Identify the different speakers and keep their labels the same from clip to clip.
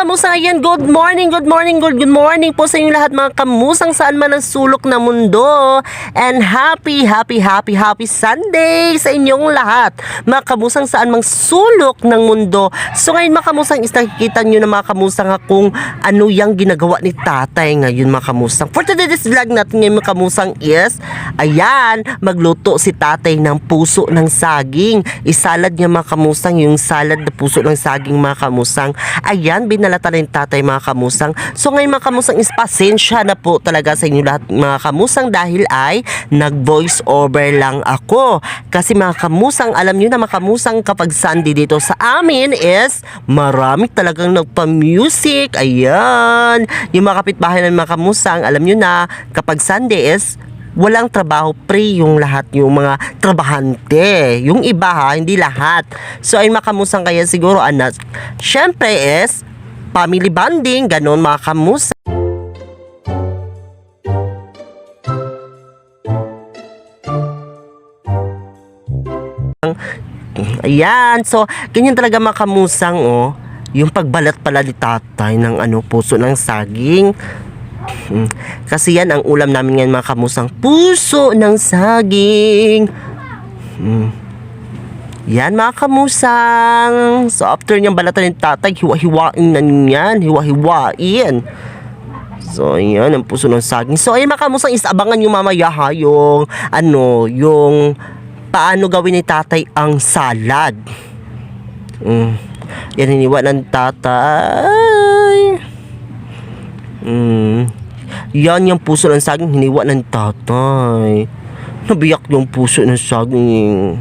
Speaker 1: kamusang, ayan, good morning po sa inyo lahat mga kamusang saan man ang sulok ng mundo. And happy Sunday sa inyong lahat mga kamusang saan mang sulok ng mundo. So ngayon mga kamusang is nakikita nyo na mga kamusang kung ano yung ginagawa ni tatay ngayon mga kamusang. For today's vlog natin ngayon mga kamusang is, ayan, magluto si tatay ng puso ng saging. Isalad niya mga kamusang yung salad na puso ng saging mga kamusang. Ayan, binalata na yung tatay mga kamusang. So ngayon mga kamusang is pasensya na po talaga sa inyo lahat mga kamusang dahil ay nag-voice over lang ako. Kasi mga kamusang, alam nyo na mga kamusang kapag Sunday dito sa amin is marami talagang nagpa-music. Ayan, yung mga kapitbahay ng mga kamusang, alam nyo na kapag Sunday is walang trabaho, pre yung lahat, yung mga trabahante. Yung iba ha, hindi lahat. So ay makamusang kaya siguro anak. Syempre is family bonding, ganon mga kamusang. Ayan, so ganyan talaga mga kamusang oh. Yung pagbalat pala ni tatay ng puso ng saging. Kasi yan ang ulam namin ngayon mga kamusang, puso ng saging. Yan mga kamusang. So after niyang balatan ng tatay, hiwa-hiwain na yan. Hiwa-hiwain. So yan ang puso ng saging. So ayun mga kamusang, is abangan nyo mamaya ha, yung yung paano gawin ni tatay ang salad. Yan hiniwa ng tatay. Yan yung puso ng saging hiniwa ng tatay. Nabiyak yung puso ng saging.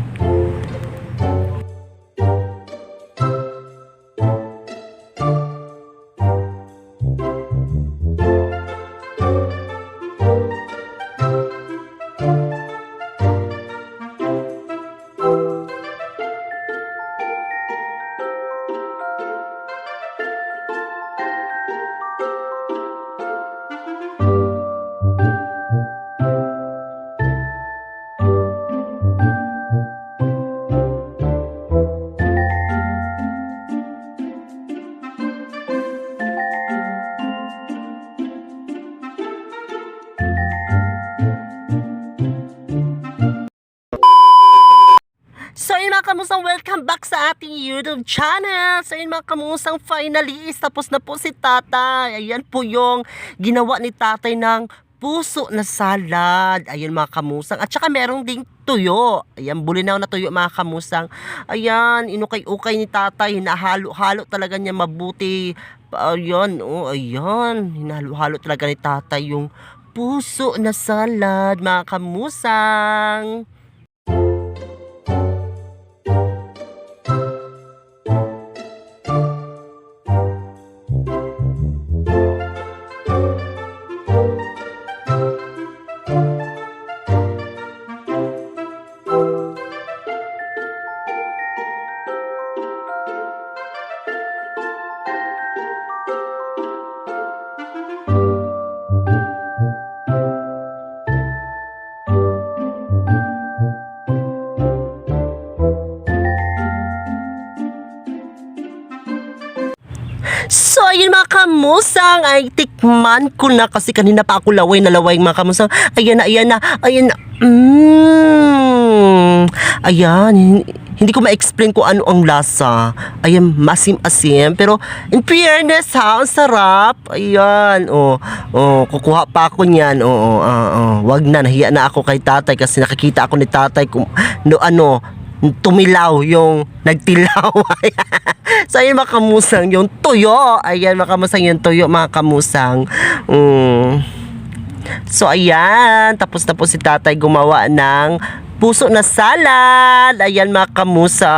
Speaker 1: So yun mga kamusang, welcome back sa ating YouTube channel. So yun mga kamusang, finally is tapos na po si tatay. Ayan po yung ginawa ni tatay ng puso na salad. Ayan mga kamusang. At saka merong ding tuyo. Ayan, bulinaw na tuyo mga kamusang. Ayan, inukay-ukay ni tatay. Hinahalo-halo talaga niya mabuti. Ayan, oh ayan. Hinahalo-halo talaga ni tatay yung puso na salad mga kamusang. So ayun mga kamusang, ay tikman ko na kasi kanina pa ako laway na laway mga kamusang. Ayan na. Ayan, hindi ko ma-explain kung ano ang lasa. Ayan, masim-asim. Pero in fairness ha, ang sarap. Ayan, kukuha pa ako niyan. Wag na, nahiya na ako kay tatay kasi nakikita ako ni tatay kung tumilaw yung nagtilaw. So ayun mga kamusang, yung tuyo. Ayan mga kamusang, yung tuyo mga kamusang. So ayan, tapos na po si tatay gumawa ng puso na salad. Ayan mga kamusang.